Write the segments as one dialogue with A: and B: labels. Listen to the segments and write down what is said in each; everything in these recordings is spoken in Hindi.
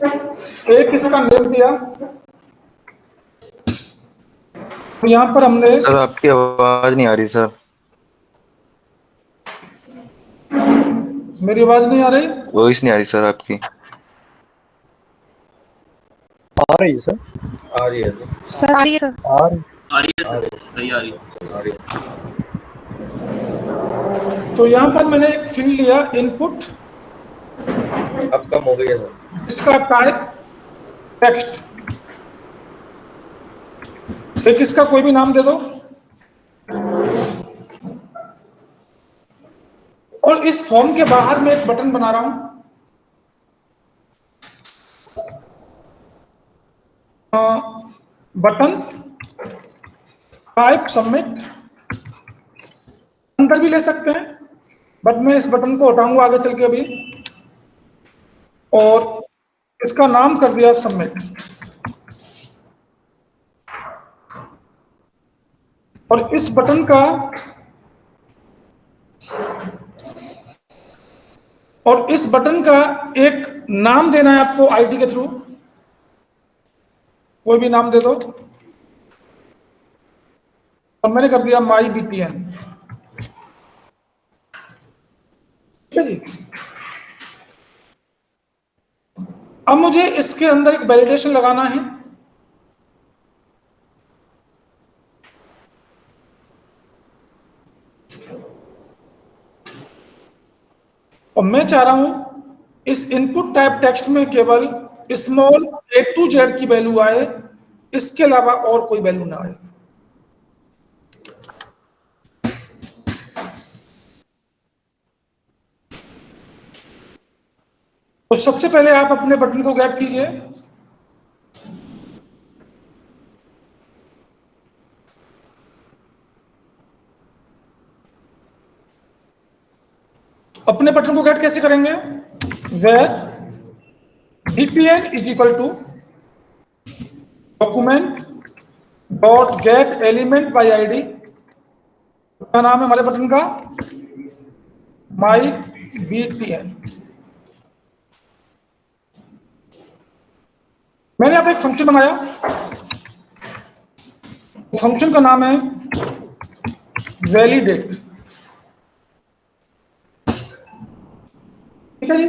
A: एक इसका नेम दिया, यहाँ पर हमने
B: सर आपकी आवाज नहीं आ रही सर।
A: मेरी आवाज नहीं आ रही?
B: वॉइस नहीं आ रही सर आपकी।
C: आ रही है सर।
D: आ रही है
E: सर आ रही है सर।
C: आ रही
D: आ रही है सर, सही आ रही है।
A: तो यहाँ पर मैंने एक फील्ड लिया इनपुट,
D: अब कम हो गई है सर।
A: इसका टाइप टेक्स्ट, एक इसका कोई भी नाम दे दो, और इस फॉर्म के बाहर मैं एक बटन बना रहा हूं, बटन टाइप सबमिट। अंदर भी ले सकते हैं, बट मैं इस बटन को हटाऊंगा आगे चल के अभी, और इसका नाम कर दिया सबमिट। और इस बटन का एक नाम देना है आपको आईडी के थ्रू, कोई भी नाम दे दो, और मैंने कर दिया माई बीटीएन। ठीक है जी। अब मुझे इसके अंदर एक वैलिडेशन लगाना है, और मैं चाह रहा हूं इस इनपुट टाइप टेक्स्ट में केवल स्मॉल A to Z की वैल्यू आए, इसके अलावा और कोई वैल्यू ना आए। तो सबसे पहले आप अपने बटन को गैप कीजिए, अपने बटन को गेट कैसे करेंगे? Var btn is equal to document dot get element by ID. क्या नाम है हमारे बटन का? माई btn। मैंने अब एक फंक्शन बनाया, फंक्शन का नाम है वैलिडेट। ठीक है जी,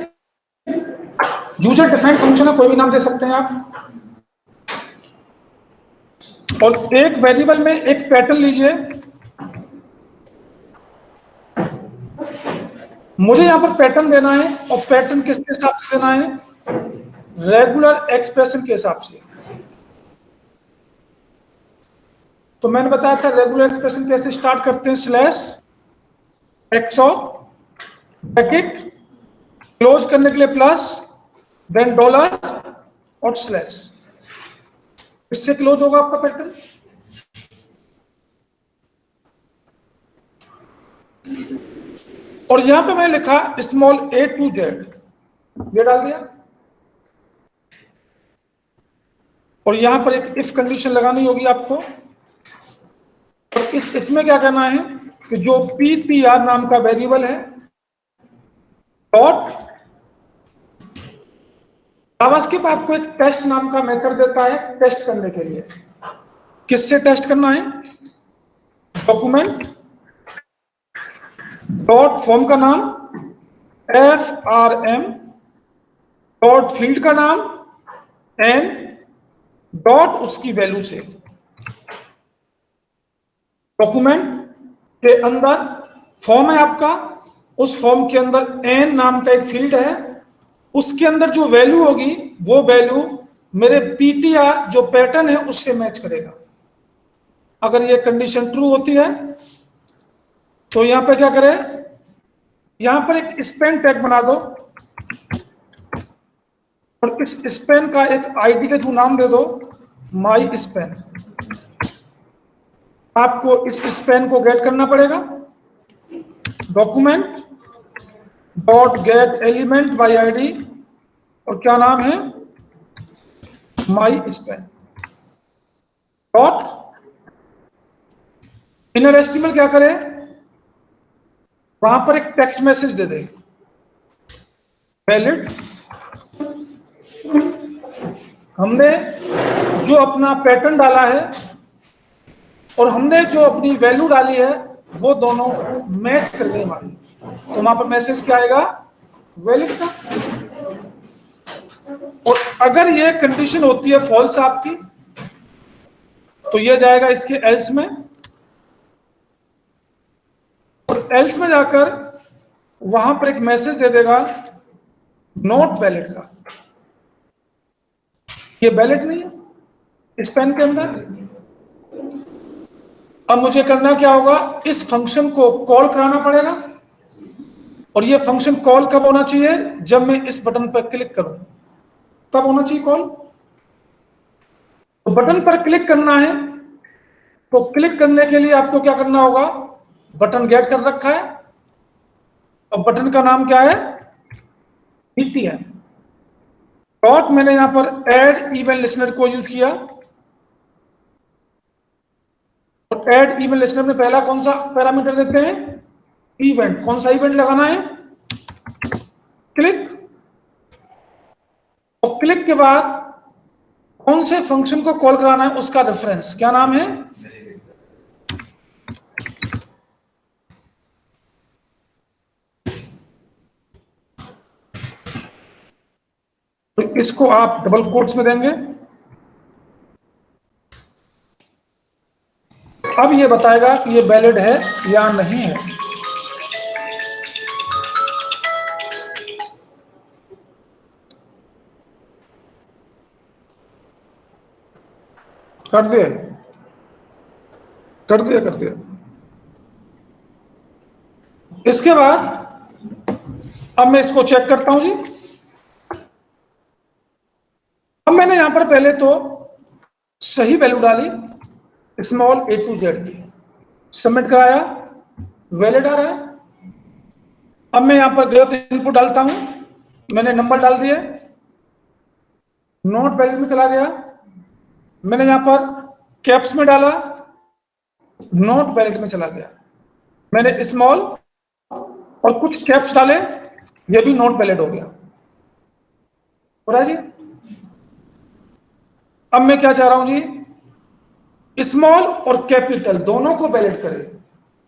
A: यूजर डिफाइंड फंक्शन है, कोई भी नाम दे सकते हैं आप। और एक वेरिएबल में एक पैटर्न लीजिए, मुझे यहां पर पैटर्न देना है, और पैटर्न किसके हिसाब से देना है? रेगुलर एक्सप्रेशन के हिसाब से। तो मैंने बताया था रेगुलर एक्सप्रेशन कैसे स्टार्ट करते हैं, स्लैश एक्सओ ब्रैकेट, क्लोज करने के लिए प्लस, देन डॉलर और स्लैश। इससे क्लोज होगा आपका पैटर्न। और यहां पे मैंने लिखा स्मॉल A to Z, ये डाल दिया। और यहां पर एक इफ कंडीशन लगानी होगी आपको, और इस इसमें क्या करना है कि जो PTR नाम का वेरिएबल है, डॉट जावास्क्रिप्ट आपको एक टेस्ट नाम का मेथड देता है टेस्ट करने के लिए। किससे टेस्ट करना है? डॉक्यूमेंट डॉट फॉर्म का नाम FRM, डॉट फील्ड का नाम N, डॉट उसकी वैल्यू से। डॉक्यूमेंट के अंदर फॉर्म है आपका, उस फॉर्म के अंदर N नाम का एक फील्ड है, उसके अंदर जो वैल्यू होगी वो वैल्यू मेरे PTR जो पैटर्न है उससे मैच करेगा। अगर ये कंडीशन ट्रू होती है तो यहां पे क्या करें, यहां पर एक स्पेन टैग बना दो, और इस स्पेन का एक आईडी के थ्रू नाम दे दो माई स्पेन। आपको इस स्पेन को गेट करना पड़ेगा, document dot get element by ID, और क्या नाम है? माई स्पेन डॉट इनर एचटीएमएल। क्या करे, वहां पर एक टेक्स्ट मैसेज दे दे, वैलिड हमने जो अपना पैटर्न डाला है और हमने जो अपनी वैल्यू डाली है वो दोनों मैच कर गई हमारी, तो वहां पर मैसेज क्या आएगा, वैलिड का। और अगर ये कंडीशन होती है फॉल्स आपकी, तो ये जाएगा इसके एल्स में, और एल्स में जाकर वहां पर एक मैसेज दे देगा नॉट वैलिड का, ये वैलिड नहीं है इस पेन के अंदर। अब मुझे करना क्या होगा, इस फंक्शन को कॉल कराना पड़ेगा, और ये फंक्शन कॉल कब होना चाहिए, जब मैं इस बटन पर क्लिक करूं तब होना चाहिए कॉल। तो बटन पर क्लिक करना है, तो क्लिक करने के लिए आपको क्या करना होगा, बटन गेट कर रखा है और बटन का नाम क्या है, BTN डॉट, मैंने यहां पर ऐड इवेंट लिसनर को यूज किया, और ऐड इवेंट लिसनर में पहला कौन सा पैरामीटर देते हैं, इवेंट। कौन सा इवेंट लगाना है, क्लिक, और क्लिक के बाद कौन से फंक्शन को कॉल कराना है उसका रेफरेंस क्या नाम है, तो इसको आप डबल कोट्स में देंगे। अब ये बताएगा कि ये वैलिड है या नहीं है। कर दिया कर दिया कर दिया। इसके बाद अब मैं इसको चेक करता हूं जी। अब मैंने यहां पर पहले तो सही वैल्यू डाली स्मॉल a to z की, सबमिट कराया, वैलिड आ रहा है। अब मैं यहां पर गलत इनपुट डालता हूं, मैंने नंबर डाल दिए, नॉट वैलिड में चला गया। मैंने यहां पर कैप्स में डाला, नॉट वैलिड में चला गया। मैंने स्मॉल और कुछ कैप्स डाले, ये भी नॉट वैलिड हो गया। हो रहा है जी। अब मैं क्या चाह रहा हूं जी, स्मॉल और कैपिटल दोनों को वैलिड करें,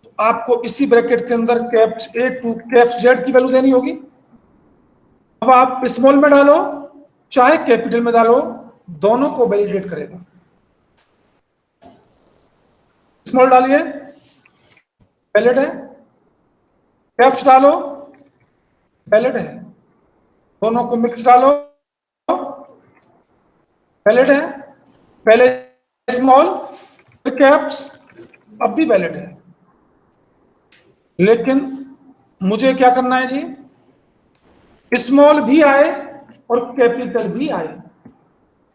A: तो आपको इसी ब्रैकेट के अंदर caps A to caps Z की वैल्यू देनी होगी। अब आप स्मॉल में डालो चाहे कैपिटल में डालो, दोनों को वैलिडेट करेगा। स्मॉल डालिए, वैलिड है, कैप्स डालो, वैलिड है, दोनों को मिक्स डालो, वैलिड है। पहले स्मॉल फिर कैप्स, अब भी वैलिड है। लेकिन मुझे क्या करना है जी, स्मॉल भी आए और कैपिटल भी आए।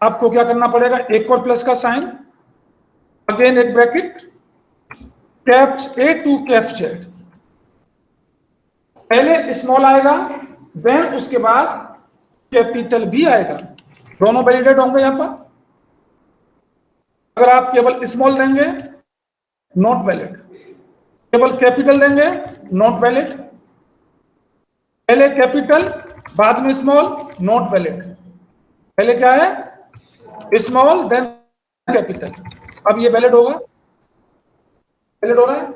A: आपको क्या करना पड़ेगा, एक और प्लस का साइन, अगेन एक bracket, caps A to caps Z। पहले स्मॉल आएगा, देन उसके बाद कैपिटल भी आएगा, दोनों वैलिडेट होंगे। यहां पर अगर आप केवल स्मॉल देंगे नॉट वैलिड, केवल कैपिटल देंगे नॉट वैलिड, पहले कैपिटल बाद में स्मॉल नॉट वैलिड। पहले क्या है, स्मॉल देन कैपिटल। अब ये वैलिड होगा, वैलिड हो रहा है।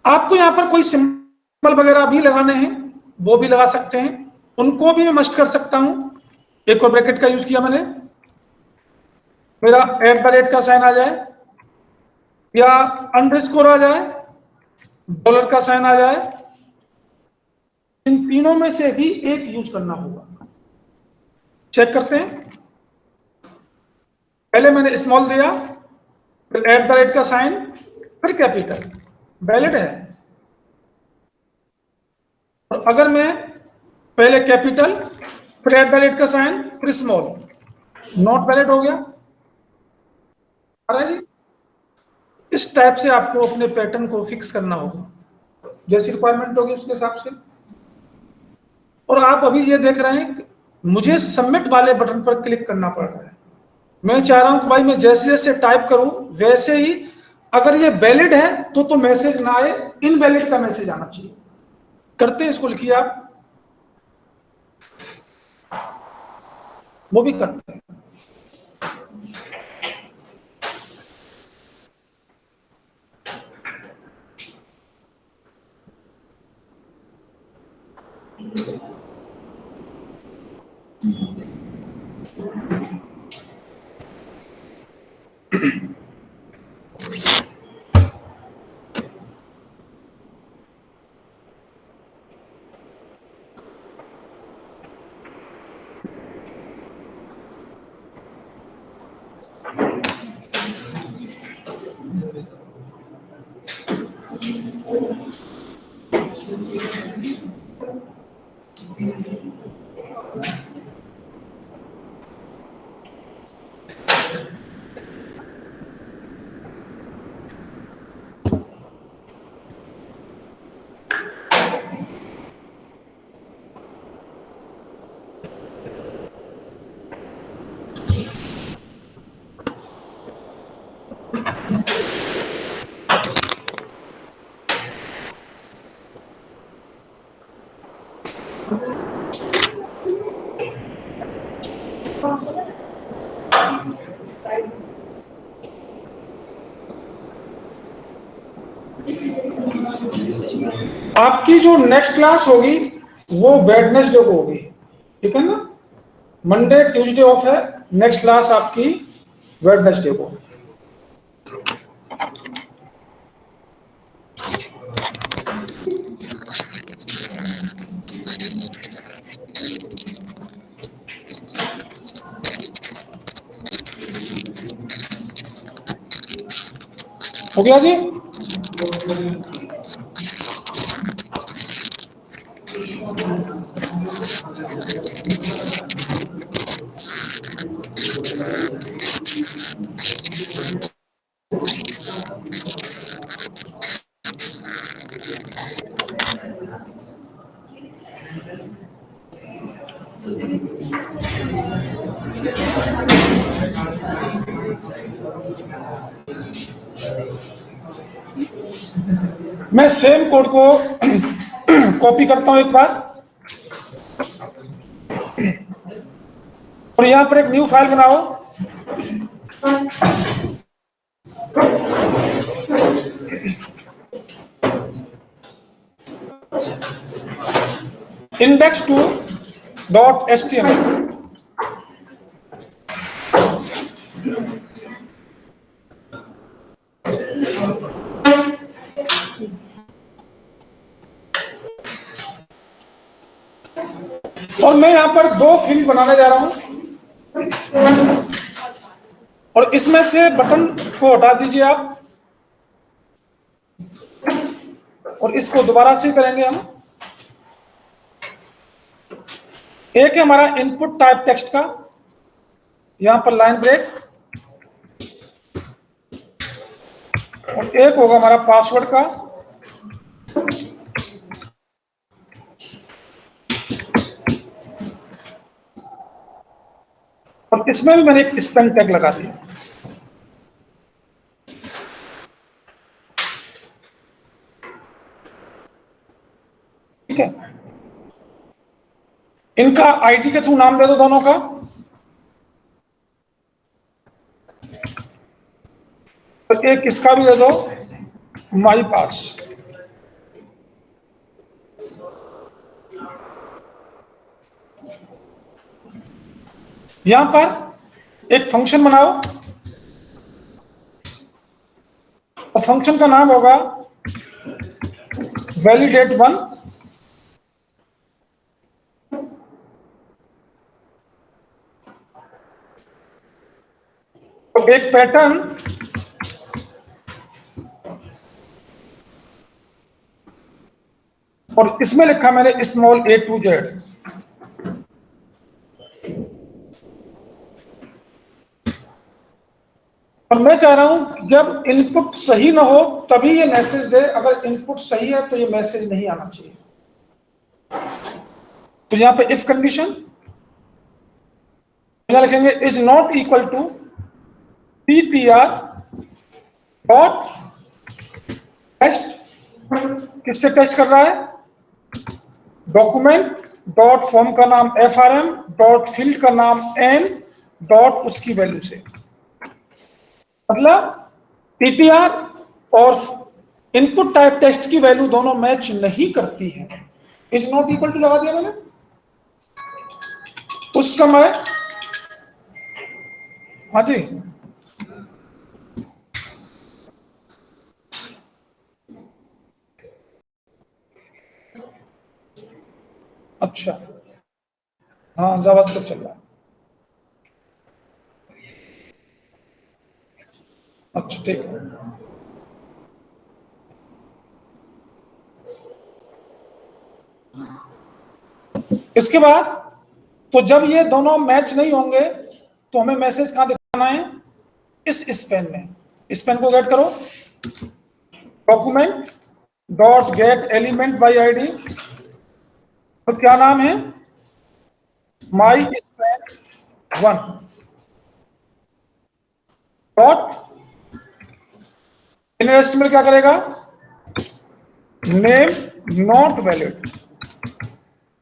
A: आपको यहां पर कोई सिंबल वगैरह भी लगाने हैं वो भी लगा सकते हैं, उनको भी मैं मस्ट कर सकता हूं। एक और ब्रैकेट का यूज किया मैंने, मेरा @ का साइन आ जाए या अंडरस्कोर आ जाए, डॉलर का साइन आ जाए, इन तीनों में से भी एक यूज करना होगा। चेक करते हैं। पहले मैंने स्मॉल दिया, फिर @ का साइन, फिर कैपिटल, वैलिड है। और अगर मैं पहले कैपिटल फिर @ का साइन फिर स्मॉल, नॉट वैलिड हो गया। जी, इस टाइप से आपको अपने पैटर्न को फिक्स करना होगा, जैसी रिक्वायरमेंट होगी उसके हिसाब से। और आप अभी ये देख रहे हैं मुझे सबमिट वाले बटन पर क्लिक करना पड़ रहा है। मैं चाह रहा हूं कि भाई मैं जैसे जैसे टाइप करूं वैसे ही, अगर ये वैलिड है तो मैसेज ना आए, इनवैलिड का मैसेज आना चाहिए। करते हैं, इसको लिखिए आप। वो भी करते हैं। आपकी जो नेक्स्ट क्लास होगी वो वेडनेसडे को होगी, ठीक है ना। मंडे ट्यूसडे ऑफ है, नेक्स्ट क्लास आपकी वेडनेसडे को। हो गया जी। मैं सेम कोड को कॉपी करता हूं एक बार, और यहां पर एक न्यू फाइल बनाओ। index2.html। और मैं यहां पर दो फील्ड बनाने जा रहा हूं, और इसमें से बटन को हटा दीजिए आप, और इसको दोबारा से करेंगे हम। एक है हमारा इनपुट टाइप टेक्स्ट का, यहां पर लाइन ब्रेक, और एक होगा हमारा पासवर्ड का। और इसमें भी मैंने एक स्पेल टैग लगा दिया, ठीक है। इनका आईडी के थ्रू नाम दे दो दोनों का, तो एक इसका भी दे दो, माई पार्ट्स। यहां पर एक फंक्शन बनाओ, और फंक्शन का नाम होगा validate1। तो एक पैटर्न और इसमें लिखा मैंने स्मॉल a to z। और मैं कह रहा हूं जब इनपुट सही ना हो तभी ये मैसेज दे, अगर इनपुट सही है तो ये मैसेज नहीं आना चाहिए। तो यहां पे इफ कंडीशन लिखेंगे is not equal to ptr dot test. किससे टेस्ट कर रहा है? डॉक्यूमेंट डॉट फॉर्म का नाम FRM, डॉट फील्ड का नाम N, डॉट उसकी वैल्यू से। मतलब PTR और इनपुट टाइप टेक्स्ट की वैल्यू दोनों मैच नहीं करती है। इज नॉट इक्वल टू लगा दिया मैंने। उस समय हाँ जी, अच्छा, हाँ जावास्क्रिप्ट चल रहा है। अच्छा ठीक है। इसके बाद तो जब ये दोनों मैच नहीं होंगे तो हमें मैसेज कहां दिखाना है? इस स्पेन में। स्पेन को गेट करो, document dot get element by ID, तो क्या नाम है? माई स्पेन 1 डॉट इनर एस्टिमेट क्या करेगा? नेम नॉट वैलिड,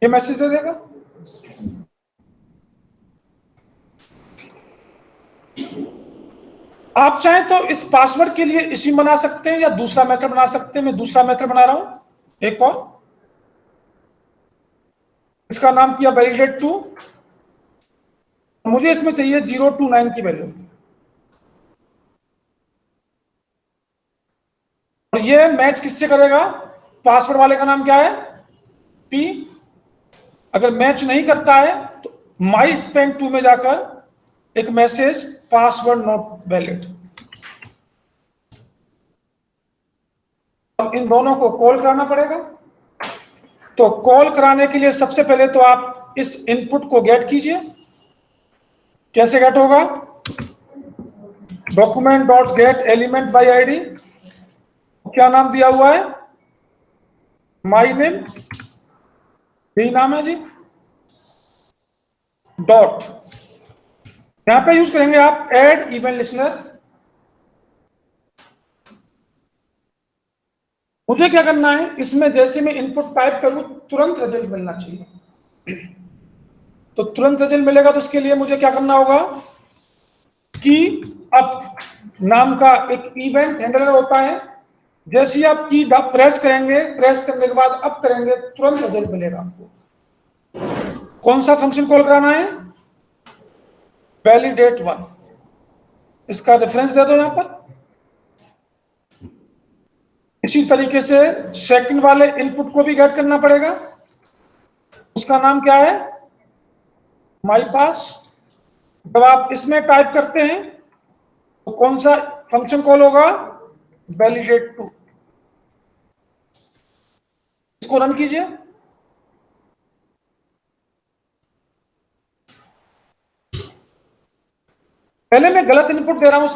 A: ये मैसेज दे देगा। आप चाहें तो इस पासवर्ड के लिए स्ट्रिंग बना सकते हैं या दूसरा मेथड बना सकते हैं। मैं दूसरा मेथड बना रहा हूं एक और, इसका नाम किया वैलिडेट टू। मुझे इसमें चाहिए 0 to 9 की वैल्यू, और ये मैच किससे करेगा? पासवर्ड वाले का नाम क्या है? P। अगर मैच नहीं करता है तो माई स्पेन 2 में जाकर एक मैसेज पासवर्ड नॉट वैलिड। अब इन दोनों को कॉल कराना पड़ेगा। तो कॉल कराने के लिए सबसे पहले तो आप इस इनपुट को गेट कीजिए। कैसे गेट होगा? Document dot get element by ID, क्या नाम दिया हुआ है? माई नेम, यही नाम है जी। डॉट यहां पे यूज करेंगे आप एड इवेंट लिसनर। मुझे क्या करना है इसमें? जैसे मैं इनपुट टाइप करूं तुरंत रिजल्ट मिलना चाहिए। तो तुरंत रिजल्ट मिलेगा तो उसके लिए मुझे क्या करना होगा कि अप नाम का एक इवेंट हैंडलर होता है। जैसे ही आप की प्रेस करेंगे, प्रेस करने के बाद अप करेंगे, तुरंत रिजल्ट मिलेगा आपको। कौन सा फंक्शन कॉल कराना है? वैलिडेट 1। इसका रेफरेंस दे दो यहां पर। इसी तरीके से सेकंड वाले इनपुट को भी गेट करना पड़ेगा। उसका नाम क्या है? माई पास। जब आप इसमें टाइप करते हैं तो कौन सा फंक्शन कॉल होगा? वैलिडेट 2। इसको रन कीजिए। पहले मैं गलत इनपुट दे रहा हूं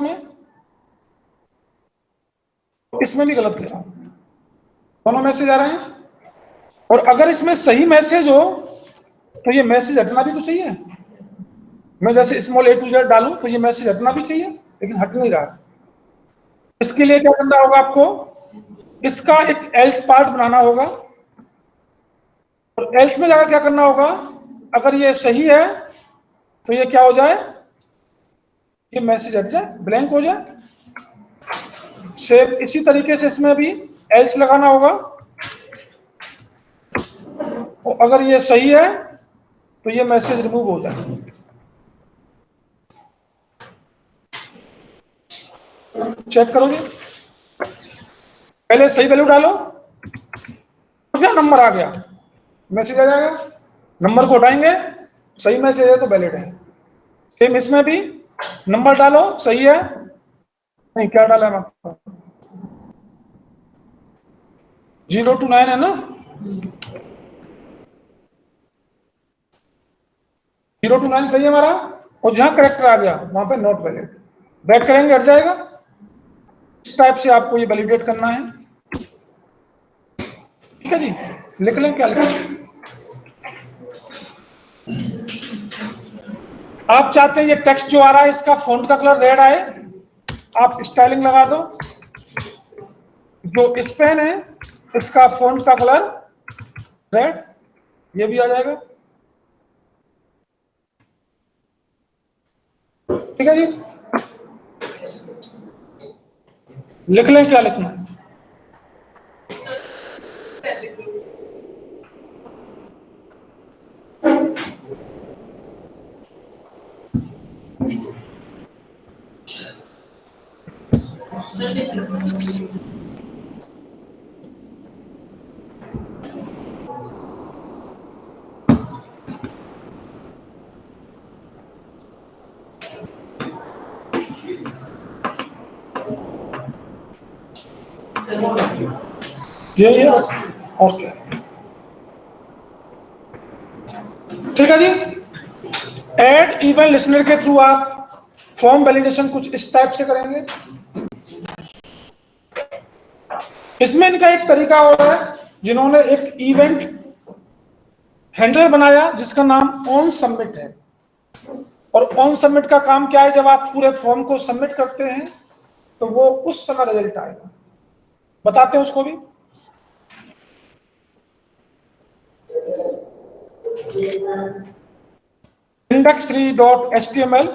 A: इसमें भी गलत दे रहा हूं, दोनों मैसेज आ रहे हैं। और अगर इसमें सही मैसेज हो तो ये मैसेज हटना भी तो चाहिए। मैं जैसे स्मॉल A to Z डालूं तो ये मैसेज हटना भी चाहिए, लेकिन हट नहीं रहा। इसके लिए क्या करना होगा आपको? इसका एक एल्स पार्ट बनाना होगा, और एल्स में जाकर क्या करना होगा? अगर ये सही है तो ये क्या हो जाए? ये मैसेज हट जाए, ब्लैंक हो जाए। सेम इसी तरीके से इसमें भी एल्स लगाना होगा, और अगर ये सही है तो ये मैसेज रिमूव हो जाए। चेक करोगे, पहले सही वैल्यू डालो तो क्या नंबर आ गया, मैसेज आ जाएगा। नंबर को हटाएंगे, सही मैसेज है तो वैलिड है। सेम इसमें भी नंबर डालो, सही है, नहीं क्या डाला है आपको? 0 to 9 है ना? 0 to 9 सही है हमारा, और जहां करेक्टर आ गया वहां पे नॉट वैलिड। बैक करेंगे, हट जाएगा। इस टाइप से आपको ये वैलिडेट करना है। ठीक है जी, लिख लें, क्या लिखें? आप चाहते हैं ये टेक्स्ट जो आ रहा है इसका फॉन्ट का कलर रेड आए, आप स्टाइलिंग लगा दो। जो स्पेन है इसका फॉन्ट का कलर रेड, ये भी आ जाएगा। ठीक है जी, लिख लें, क्या लिखना है? यही है, ओके। ठीक है जी, ऐड इवन लिसनर के थ्रू आप फॉर्म वैलिडेशन कुछ इस टाइप से करेंगे। इसमें इनका एक तरीका और है, जिन्होंने एक इवेंट हैंडलर बनाया जिसका नाम ऑन सबमिट है। और ऑन सबमिट का काम क्या है, जब आप पूरे फॉर्म को सबमिट करते हैं तो वो उस समय रिजल्ट आएगा। बताते हैं उसको भी। index3.html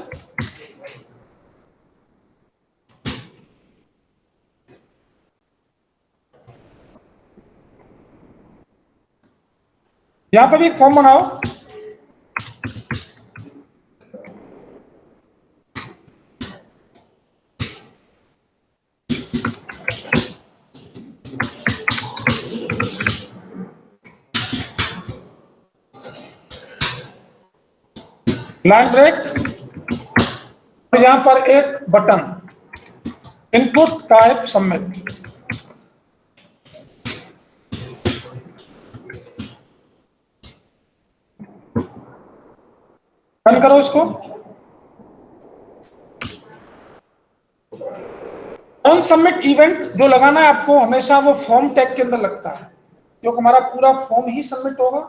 A: यहां पर भी एक फॉर्म बनाओ। लाइन ब्रेक, यहां पर एक button input type submit. Run करो इसको। ऑन सबमिट इवेंट जो लगाना है आपको, हमेशा वो फॉर्म टैग के अंदर लगता है, क्योंकि हमारा पूरा फॉर्म ही सबमिट होगा।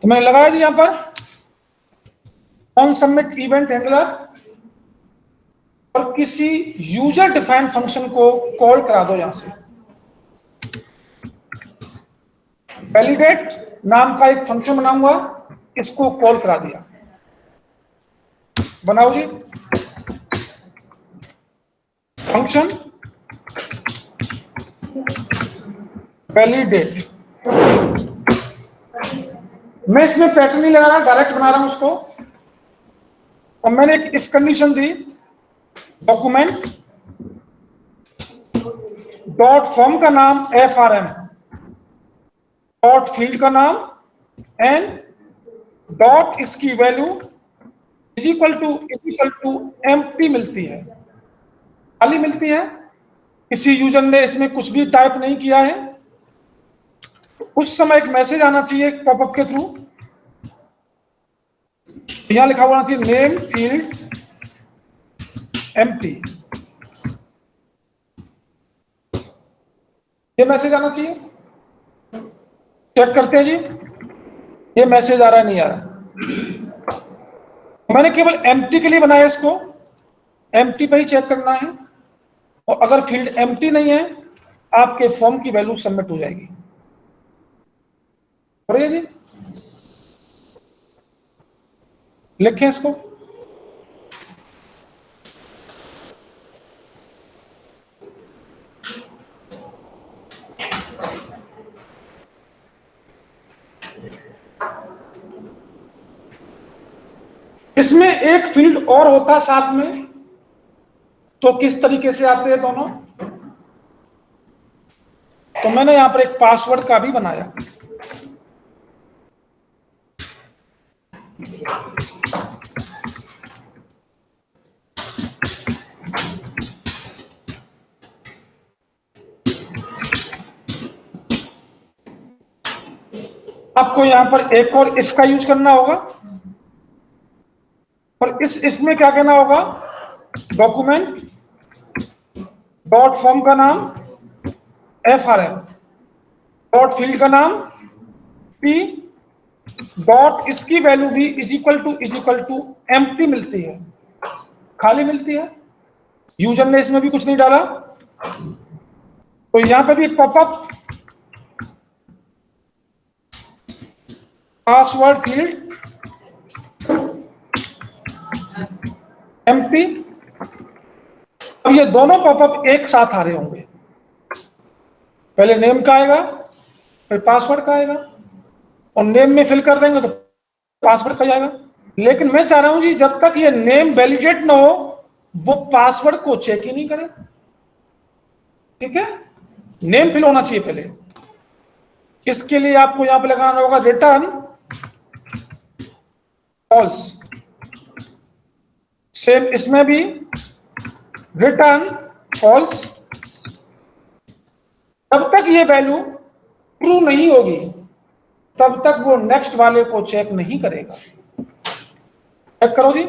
A: तो मैंने लगाया जी यहां पर ऑन सबमिट इवेंट हैंडलर, और किसी यूजर डिफाइंड फंक्शन को कॉल करा दो। यहां से वैलिडेट नाम का एक फंक्शन बनाऊंगा, इसको कॉल करा दिया। बनाओ जी फंक्शन वैलिडेट। मैं इसमें पैटर्न नहीं लगा रहा, डायरेक्ट बना रहा हूं उसको। और मैंने एक इफ कंडीशन दी, डॉक्यूमेंट डॉट फॉर्म का नाम FRM, डॉट फील्ड का नाम एंड डॉट इसकी value is equal to empty मिलती है, खाली मिलती है। किसी यूजर ने इसमें कुछ भी टाइप नहीं किया है। उस समय एक मैसेज आना चाहिए पॉपअप के थ्रू। यहां लिखा हुआ कि नेम फील्ड एम्प्टी, ये मैसेज आना चाहिए। चेक करते हैं जी, ये मैसेज आ रहा है नहीं आ रहा। मैंने केवल एम्प्टी के लिए बनाया इसको, एम्प्टी पे ही चेक करना है। और अगर फील्ड एम्प्टी नहीं है, आपके फॉर्म की वैल्यू सबमिट हो जाएगी। बढ़िया जी, लिखें इसको। इसमें एक फील्ड और होता साथ में, तो किस तरीके से आते हैं दोनों। तो मैंने यहां पर एक पासवर्ड का भी बनाया। आपको यहां पर एक और इफ का यूज करना होगा। और इस इफ में क्या कहना होगा, डॉक्यूमेंट डॉट फॉर्म का नाम FRM, डॉट फील्ड का नाम P, डॉट इसकी वैल्यू भी इज इक्वल टू एम्प्टी मिलती है, खाली मिलती है। यूजर ने इसमें भी कुछ नहीं डाला। तो यहां पे भी एक पॉपअप पासवर्ड फील्ड एम्प्टी। अब ये दोनों पॉपअप एक साथ आ रहे होंगे, पहले नेम का आएगा फिर पासवर्ड का आएगा, और नेम में फिल कर देंगे तो पासवर्ड का जाएगा। लेकिन मैं चाह रहा हूं जी जब तक ये नेम वैलिडेट ना हो वो पासवर्ड को चेक ही नहीं करे। ठीक है, नेम फिल होना चाहिए पहले। इसके लिए आपको यहां पे लगाना होगा रिटर्न फॉल्स। सेम इसमें भी रिटर्न फॉल्स। तब तक ये वैल्यू ट्रू नहीं होगी तब तक वो नेक्स्ट वाले को चेक नहीं करेगा। चेक करो जी,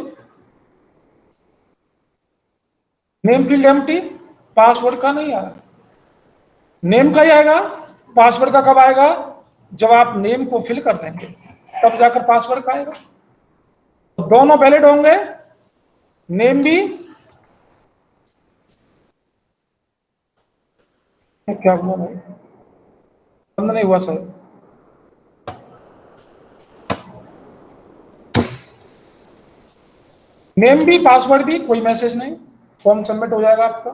A: नेम फील्ड एम्प्टी, पासवर्ड का नहीं आ रहा। नेम का ही आएगा, पासवर्ड का कब आएगा? जब आप नेम को फिल कर देंगे तब जाकर पासवर्ड का आएगा। दोनों वैलिड होंगे, नेम भी। क्या हुआ भाई, बंद नहीं हुआ सर? नेम भी पासवर्ड भी, कोई मैसेज नहीं, फॉर्म सबमिट हो जाएगा आपका।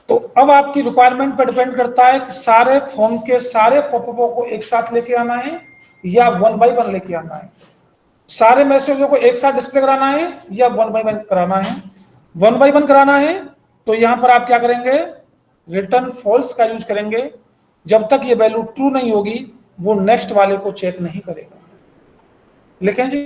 A: तो अब आपकी रिक्वायरमेंट पर डिपेंड करता है कि सारे फॉर्म के सारे पॉपअपों को एक साथ लेके आना है या 1 बाय 1 लेके आना है। सारे मैसेजों को एक साथ डिस्प्ले कराना है या 1 बाय 1 कराना है। 1 बाय 1 कराना है तो यहां पर आप क्या करेंगे, रिटर्न फॉल्स का यूज करेंगे। जब तक ये वैल्यू ट्रू नहीं होगी वो नेक्स्ट वाले को चेक नहीं करेगा। लिखें जी,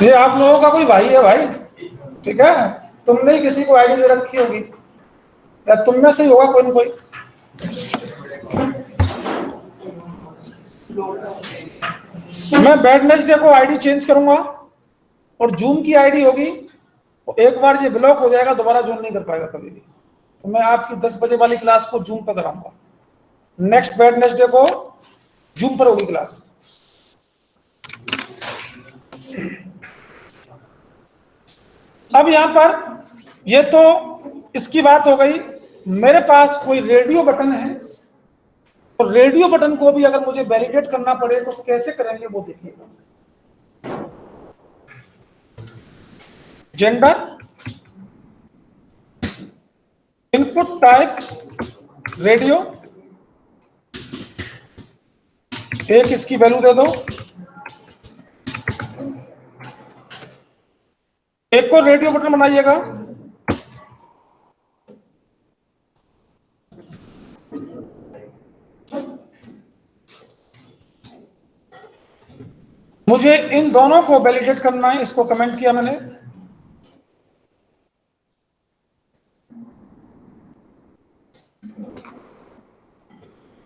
A: ये आप लोगों का कोई भाई है भाई, ठीक है? तुमने ही किसी को आईडी दे रखी होगी या तुम में से ही होगा कोई ना कोई। मैं वेडनेसडे को आईडी चेंज करूंगा और जूम की आईडी होगी, तो एक बार ये ब्लॉक हो जाएगा, दोबारा ज्वाइन नहीं कर पाएगा कभी भी। तो मैं आपकी 10 बजे वाली क्लास को जूम पर कराऊंगा। नेक्स्ट वेडनेसडे को जूम पर होगी क्लास। अब यहां पर ये तो इसकी बात हो गई। मेरे पास कोई रेडियो बटन है, तो रेडियो बटन को भी अगर मुझे वैलिडेट करना पड़े तो कैसे करेंगे वो देखिएगा। जेंडर, इनपुट टाइप रेडियो, एक इसकी वैल्यू दे दो, एक को रेडियो बटन बनाइएगा। मुझे इन दोनों को वैलिडेट करना है, इसको कमेंट किया मैंने।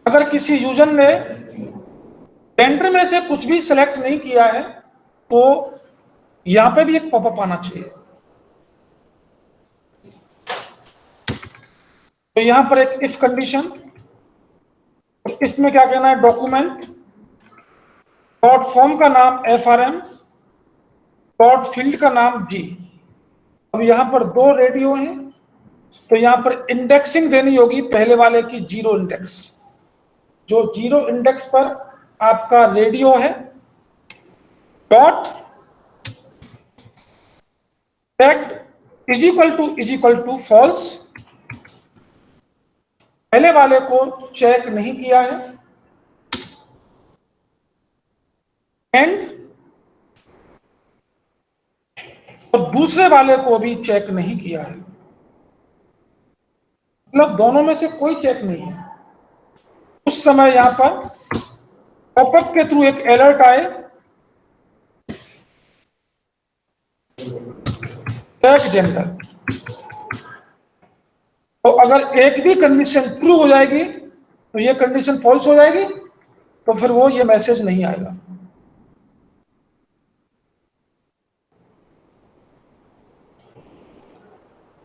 A: अगर किसी यूजर ने जेंडर में से कुछ भी सिलेक्ट नहीं किया है तो यहां पे भी एक पॉपअप आना चाहिए। तो यहां पर एक इफ कंडीशन, इसमें क्या कहना है, डॉक्यूमेंट डॉट फॉर्म का नाम FRM, डॉट फील्ड का नाम G। अब यहां पर 2 रेडियो हैं तो यहां पर इंडेक्सिंग देनी होगी पहले वाले की 0 इंडेक्स। जो 0 इंडेक्स पर आपका रेडियो है, dot tagged is equal to false. पहले वाले को चेक नहीं किया है, एंड और दूसरे वाले को भी चेक नहीं किया है। मतलब दोनों में से कोई चेक नहीं है। उस समय यहां पर पॉपअप के थ्रू एक अलर्ट आए, चेक जेंडर। तो अगर एक भी कंडीशन ट्रू हो जाएगी तो ये कंडीशन फॉल्स हो जाएगी, तो फिर वो ये मैसेज नहीं आएगा।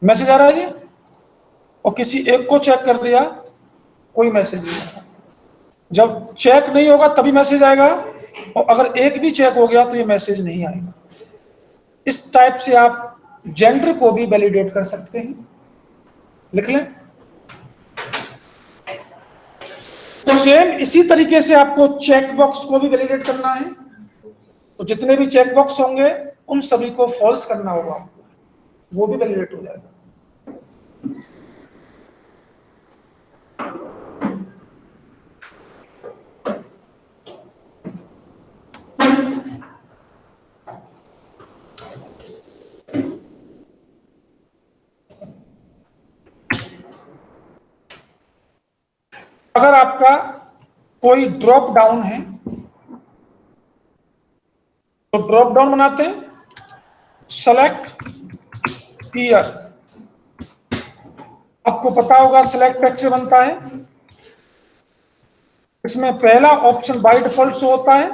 A: मैसेज आ रहा है ये, और किसी एक को चेक कर दिया, कोई मैसेज नहीं आ रहा। जब चेक नहीं होगा तभी मैसेज आएगा, और अगर एक भी चेक हो गया तो ये मैसेज नहीं आएगा। इस टाइप से आप जेंडर को भी वैलिडेट कर सकते हैं। लिख लें। सेम इसी तरीके से आपको चेक बॉक्स को भी वैलिडेट करना है। तो जितने भी चेक बॉक्स होंगे उन सभी को फॉल्स करना होगा, वो भी वैलिडेट हो जाएगा। अगर आपका कोई ड्रॉप डाउन है तो ड्रॉप डाउन बनाते हैं, सेलेक्ट ईयर। आपको पता होगा सेलेक्ट कैसे बनता है। इसमें पहला ऑप्शन बाय डिफॉल्ट शो होता है,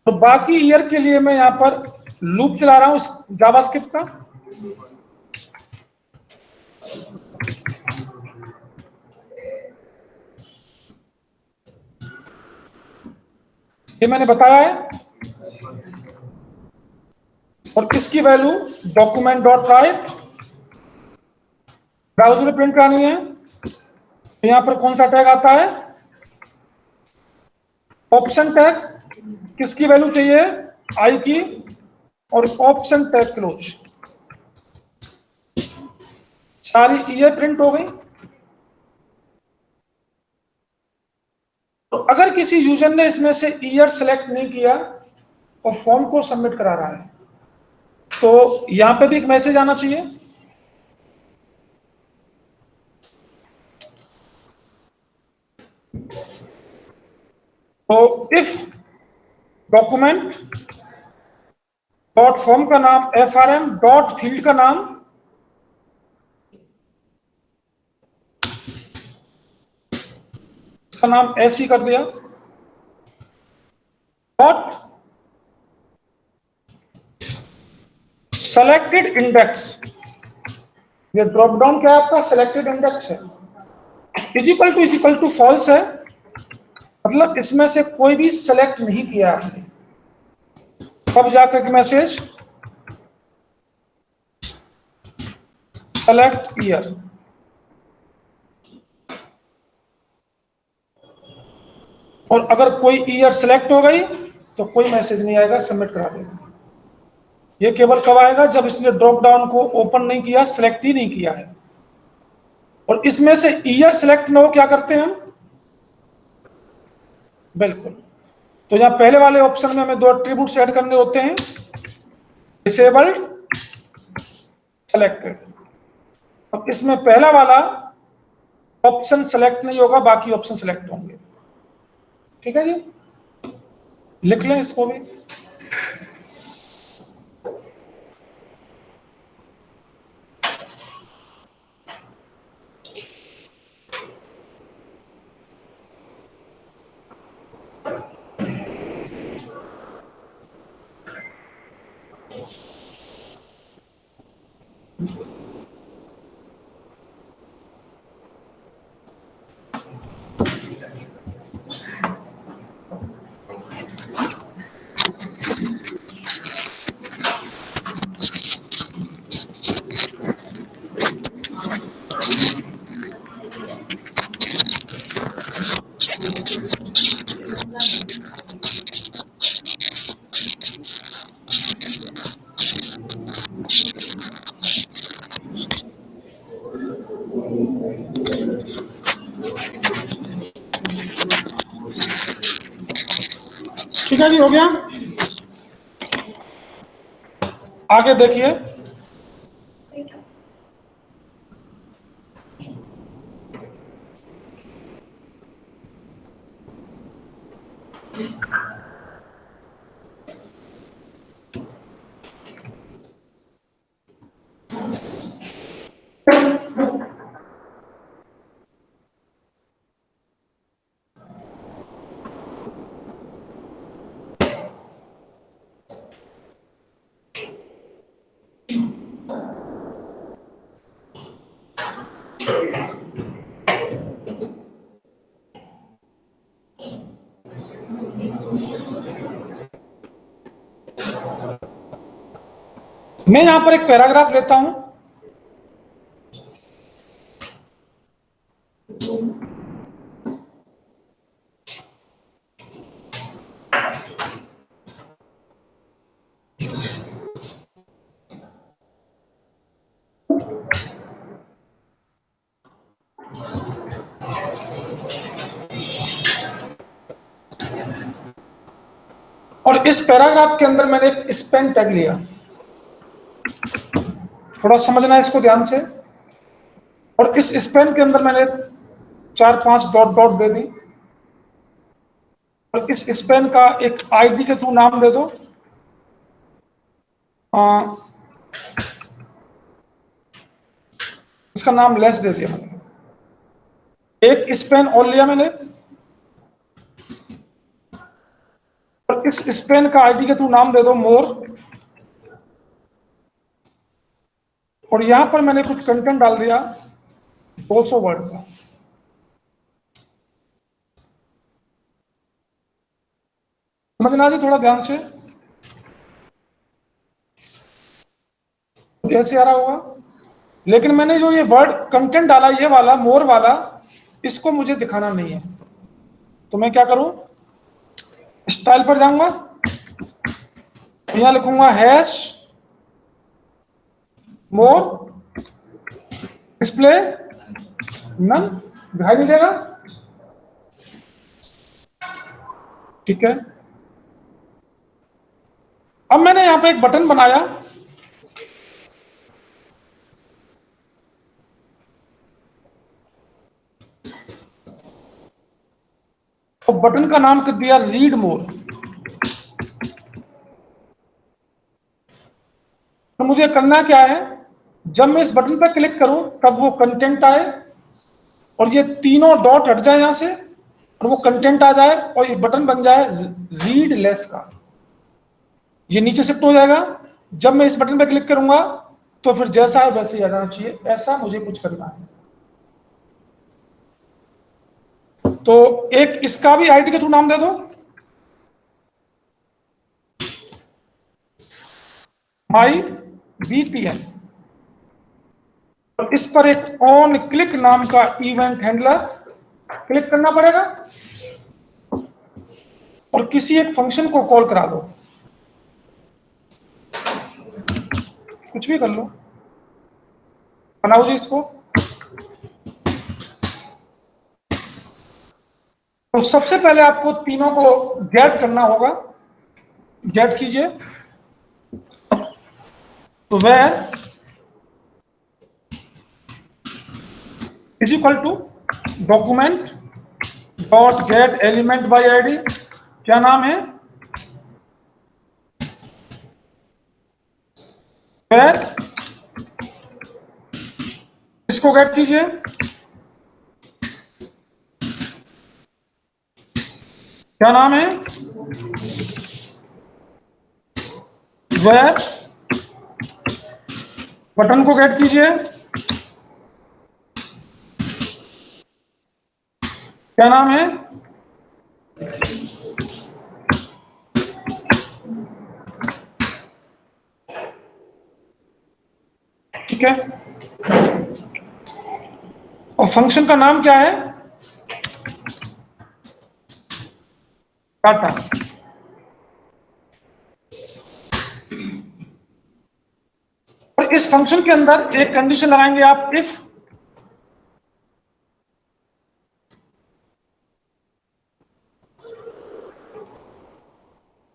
A: तो बाकी ईयर के लिए मैं यहां पर लूप चला रहा हूं जावास्क्रिप्ट का। ये मैंने बताया है, और इसकी value document dot right browser में प्रिंट करानी है। तो यहां पर कौन सा टैग आता है, ऑप्शन टैग। किसकी वैल्यू चाहिए, आई की, और ऑप्शन टैग क्लोज। सारी ईयर प्रिंट हो गई। तो अगर किसी यूजर ने इसमें से ईयर सेलेक्ट नहीं किया और फॉर्म को सबमिट करा रहा है, तो यहां पे भी एक मैसेज आना चाहिए। तो इफ डॉक्यूमेंट डॉट फॉर्म का नाम FRM डॉट फील्ड का नाम इसका नाम ऐसे ही कर दिया, डॉट सेलेक्टेड इंडेक्स। ये ड्रॉप डाउन क्या है आपका, सेलेक्टेड इंडेक्स है, इक्वल टू फॉल्स है। मतलब इसमें से कोई भी सेलेक्ट नहीं किया आपने। तब जाकर के मैसेज सेलेक्ट ईयर। और अगर कोई ईयर सेलेक्ट हो गई तो कोई मैसेज नहीं आएगा, सबमिट करा देगा। ये केवल कब आएगा, जब इसने ड्रॉप डाउन को ओपन नहीं किया, सेलेक्ट ही नहीं किया है। और इसमें से ईयर सेलेक्ट न हो, क्या करते हैं हम, बिल्कुल। तो यहां पहले वाले ऑप्शन में हमें 2 एट्रीब्यूट्स ऐड करने होते हैं, डिसेबल्ड, सेलेक्टेड। अब इसमें पहला वाला ऑप्शन सेलेक्ट नहीं होगा, बाकी ऑप्शन सेलेक्ट होंगे। ठीक है जी, लिख लें इसको भी। ठीक है जी, हो गया। आगे देखिए, मैं यहां पर एक पैराग्राफ लेता हूं, और इस पैराग्राफ के अंदर मैंने एक स्पेन टैग लिया। थोड़ा समझना है इसको ध्यान से। और इस स्पेन के अंदर मैंने 4-5 डॉट डॉट दे दी, और इस स्पेन का एक आईडी के थ्रू नाम दे दो। इसका नाम लेस दे दिया मैंने। एक स्पेन और लिया मैंने, और इस स्पेन का आईडी के थ्रू नाम दे दो मोर। और यहां पर मैंने कुछ कंटेंट डाल दिया 200 वर्ड का। समझना जी थोड़ा ध्यान से, जैसे आ रहा होगा। लेकिन मैंने जो ये वर्ड कंटेंट डाला, ये वाला मोर वाला, इसको मुझे दिखाना नहीं है। तो मैं क्या करूं, स्टाइल पर जाऊंगा, यहां लिखूंगा हैश मोर डिस्प्ले नन, दिखाई नहीं देगा, ठीक है। अब मैंने यहां पे एक बटन बनाया, और बटन का नाम कर दिया रीड मोर। तो मुझे करना क्या है, जब मैं इस बटन पर क्लिक करूं तब वो कंटेंट आए, और ये तीनों डॉट हट जाए यहां से, और वो कंटेंट आ जाए, और ये बटन बन जाए रीड लेस का। ये नीचे शिफ्ट हो जाएगा। जब मैं इस बटन पर क्लिक करूंगा तो फिर जैसा है वैसे ही आ जाना चाहिए। ऐसा मुझे कुछ करना है। तो एक इसका भी आईडी के थ्रू नाम दे दो, माई VPN। और इस पर एक ऑन क्लिक नाम का इवेंट हैंडलर क्लिक करना पड़ेगा, और किसी एक फंक्शन को कॉल करा दो, कुछ भी कर लो, बनाओ जी इसको। तो सबसे पहले आपको तीनों को गेट करना होगा। गेट कीजिए, तो where is equal to document dot get element by id। क्या नाम है, where, इसको गेट कीजिए, क्या नाम है, where, बटन को गेट कीजिए, क्या नाम है, ठीक है। और फंक्शन का नाम क्या है, डाटा। और इस फंक्शन के अंदर एक कंडीशन लगाएंगे आप, if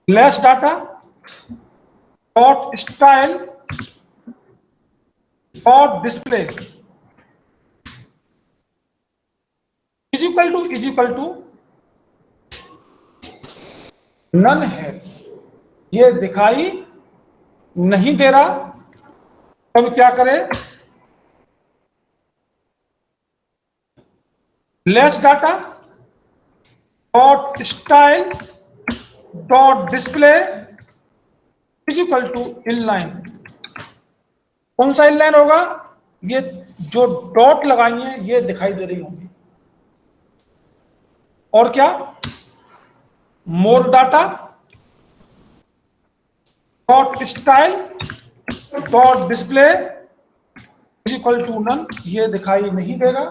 A: less data dot style dot display is equal to none है। ये दिखाई नहीं दे रहा, तब क्या करें, less data dot style dot display is equal to inline. कौन सा इनलाइन होगा, ये जो डॉट लगाई हैं ये दिखाई दे रही होंगी। और क्या, more data dot style dot display is equal to none, ये दिखाई नहीं देगा।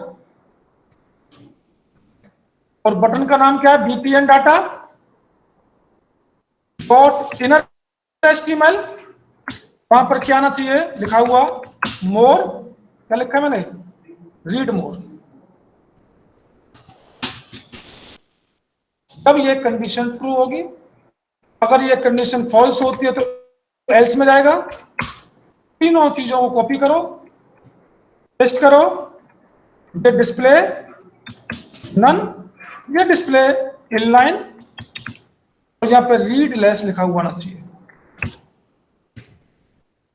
A: और बटन का नाम क्या है, BTN data dot inner HTML, वहां पर क्या आना चाहिए लिखा हुआ, मोर, क्या लिखा है मैंने, रीड मोर। तब ये कंडीशन ट्रू होगी। अगर ये कंडीशन फॉल्स होती है तो एल्स में जाएगा। तीनों चीजों को कॉपी करो, पेस्ट करो, ये डिस्प्ले नन, ये डिस्प्ले इनलाइन, और यहां पे रीड लेस लिखा हुआ आना चाहिए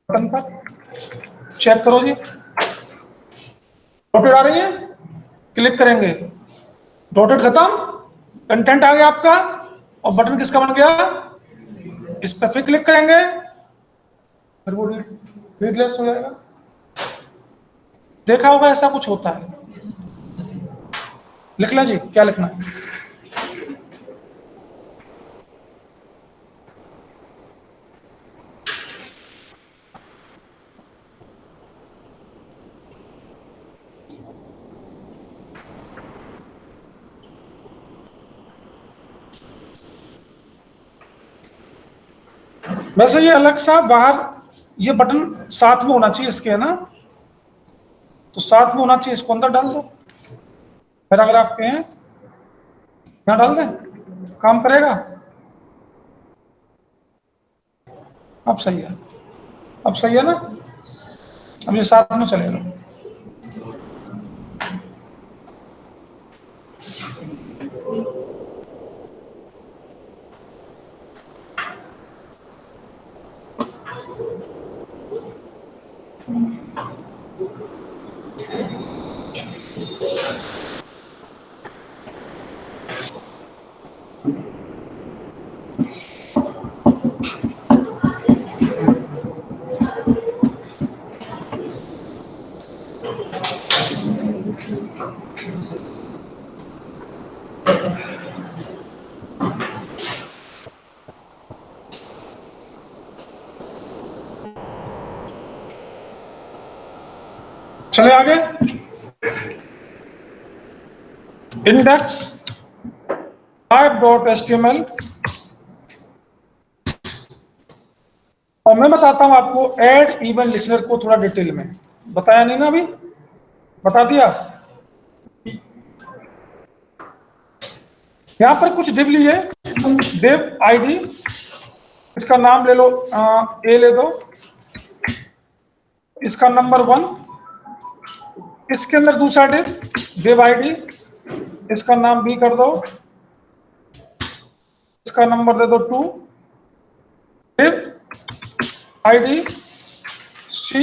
A: बटन पर। चेक करो जी, डॉटेड आ रही है, क्लिक करेंगे, डॉटेड खत्म, कंटेंट आ गया आपका, और बटन किसका बन गया, इस पर फिर क्लिक करेंगे, फिर वो रीड लेस हो जाएगा। देखा होगा ऐसा कुछ होता है। लिख लें जी, क्या लिखना है, वैसे ये अलग सा बाहर, ये बटन साथ में होना चाहिए इसके, है ना, तो साथ में होना चाहिए, इसको अंदर डाल दो, पैराग्राफ के हैं, यहां डाल दें, काम करेगा। अब सही है, अब सही है ना, अब ये साथ में चलेगा। चले आगे, इंडेक्स type.html, और मैं बताता हूं आपको ऐड इवन लिसनर को थोड़ा डिटेल में, बताया नहीं ना अभी, बता दिया। यहां पर कुछ डिव लिए, डिव आईडी, इसका नाम ले लो, ए ले दो, इसका नंबर 1, इसके अंदर दूसरा डिव आईडी, इसका नाम बी कर दो, इसका नंबर दे दो 2, डिव आईडी सी,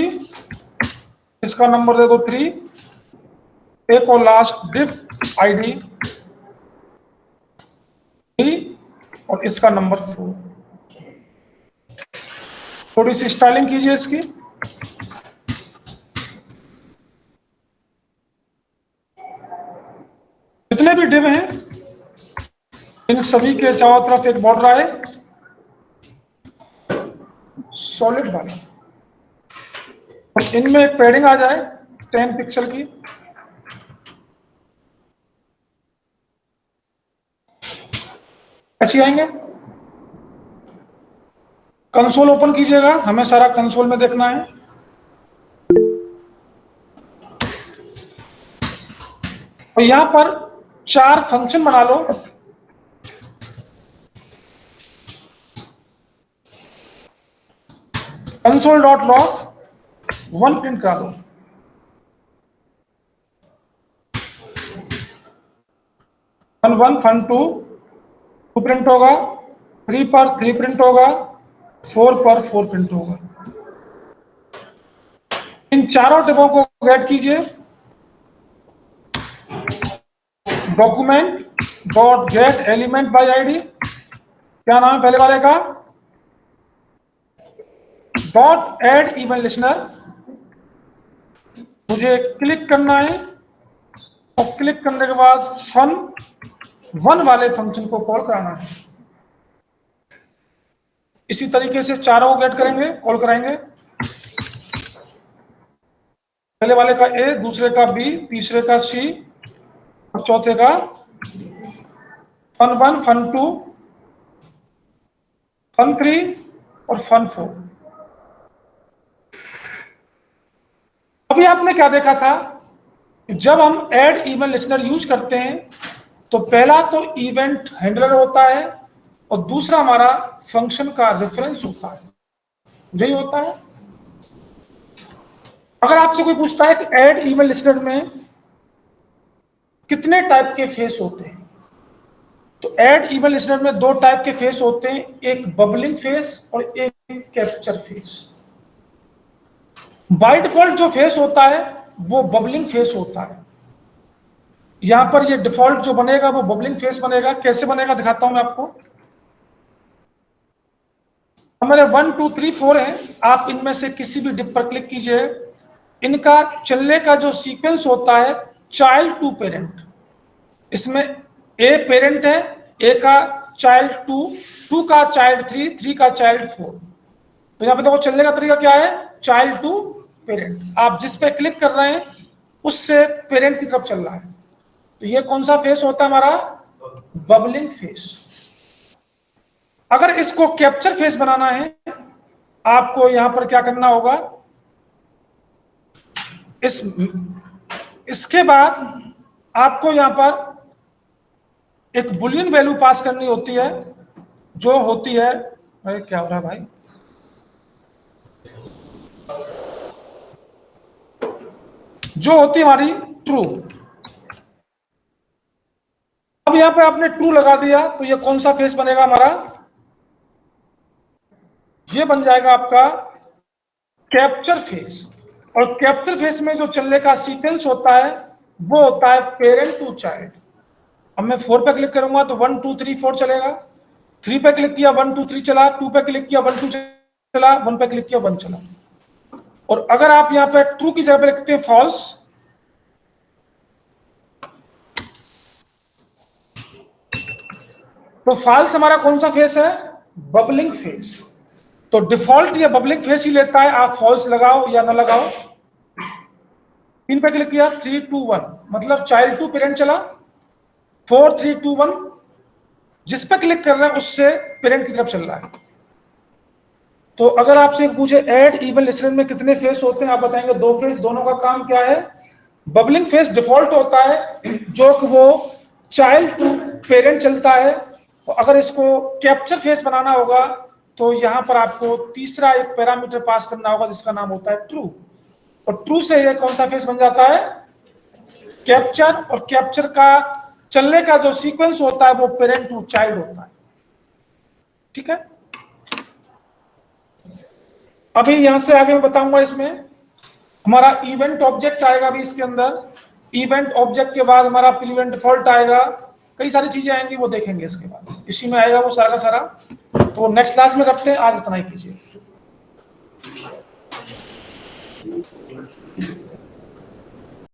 A: इसका नंबर दे दो 3, एक और लास्ट डिव आईडी डी, और इसका नंबर 4। थोड़ी सी स्टाइलिंग कीजिए इसकी, जितने भी डिव हैं इन सभी के चारों तरफ एक बॉर्डर आए सॉलिड वाला, और इनमें एक पैडिंग आ जाए 10 पिक्सल की। अच्छी आएंगे। कंसोल ओपन कीजिएगा, हमें सारा कंसोल में देखना है। और यहां पर 4 फंक्शन बना लो। कंसोल डॉट लॉग 1 प्रिंट करा दो, फन 1 फन 2 प्रिंट होगा, 3 पर 3 प्रिंट होगा, 4 पर 4 प्रिंट होगा। इन चारों टिपों को गेट कीजिए, document dot get element by ID, क्या नाम है पहले वाले का, डॉट एड इवन लिसनर, मुझे क्लिक करना है और क्लिक करने के बाद fun1 वाले फंक्शन को कॉल कराना है। इसी तरीके से चारों को गेट करेंगे, कॉल कराएंगे। पहले वाले का A, दूसरे का B, तीसरे का C और चौथे का fun1, fun2, fun3 और fun4। अभी आपने क्या देखा था, जब हम ऐड इवेंट लिसनर यूज करते हैं तो पहला तो इवेंट हैंडलर होता है और दूसरा हमारा फंक्शन का रेफरेंस होता है, यही होता है। अगर आपसे कोई पूछता है कि ऐड इवेंट लिसनर में कितने टाइप के फेस होते हैं, तो ऐड इवेंट लिसनर में 2 टाइप के फेस होते हैं, एक बबलिंग फेस और एक कैप्चर फेस। बाय डिफॉल्ट जो फेस होता है वो बबलिंग फेस होता है। यहां पर ये डिफॉल्ट जो बनेगा वो बबलिंग फेस बनेगा। कैसे बनेगा दिखाता हूं मैं आपको। हमारे 1 2 3 4 हैं, आप इनमें से किसी भी डिप पर क्लिक कीजिए। इनका चलने का जो सीक्वेंस होता है चाइल्ड टू पेरेंट, इसमें ए पेरेंट है, ए का चाइल्ड 2, 2 का चाइल्ड 3, 3 का चाइल्ड 4। तो यहाँ पे देखो चलने का तरीका क्या है, चाइल्ड टू पेरेंट। आप जिस पे क्लिक कर रहे हैं उससे पेरेंट की तरफ चल रहा है। तो ये कौन सा फेस होता है हमारा, बबलिंग फेस। अगर इसको कैप्चर फेस बनाना है आपको यहां पर क्या करना होगा, इसके बाद आपको यहां पर एक बुलियन वैल्यू पास करनी होती है जो होती है, भाई क्या हो रहा है भाई, जो होती है हमारी ट्रू। अब यहां पे आपने ट्रू लगा दिया तो ये कौन सा फेस बनेगा हमारा, ये बन जाएगा आपका कैप्चर फेस। और कैप्चर फेस में जो चलने का सीक्वेंस होता है वो होता है पेरेंट टू चाइल्ड। अब मैं 4 पे क्लिक करूंगा तो 1 2 3 4 चलेगा, 3 पे क्लिक किया 1 2 3 चला, 2 पे क्लिक किया 1 2 चला, 1 पे क्लिक किया 1 चला। और अगर आप यहां पे ट्रू की जगह पे लिखते हैं फॉल्स, तो फॉल्स हमारा कौन सा फेस है, बबलिंग फेस। तो डिफॉल्ट ये बबलिंग फेस ही लेता है, आप फॉल्स लगाओ या ना लगाओ। 3 पे क्लिक किया 3 2 1, मतलब चाइल्ड टू पेरेंट चला, 4 3 2 1, जिस पे क्लिक कर रहे हैं उससे पेरेंट की तरफ चल रहा है। तो अगर आपसे पूछे ऐड इवेंट लिसनर में कितने फेस होते हैं, आप बताएंगे 2 फेस। दोनों का काम क्या है, बबलिंग फेस डिफॉल्ट होता है जो कि वो चाइल्ड टू पेरेंट चलता है। और अगर इसको कैप्चर फेस बनाना होगा तो यहां पर आपको तीसरा एक पैरामीटर पास करना होगा जिसका नाम होता है ट्रू। और ट्रू से ये कौन सा फेस बन जाता है, कैप्चर। और कैप्चर का चलने का जो सीक्वेंस होता है वो पेरेंट टू चाइल्ड होता है। ठीक है, अभी यहां से आगे मैं बताऊंगा। इसमें हमारा इवेंट ऑब्जेक्ट आएगा अभी इसके अंदर। इवेंट ऑब्जेक्ट के बाद हमारा प्रीवेंट डिफॉल्ट आएगा, कई सारी चीजें आएंगी वो देखेंगे इसके बाद। इसी में आएगा वो सारा का सारा। तो नेक्स्ट क्लास में करते हैं, आज इतना ही कीजिए।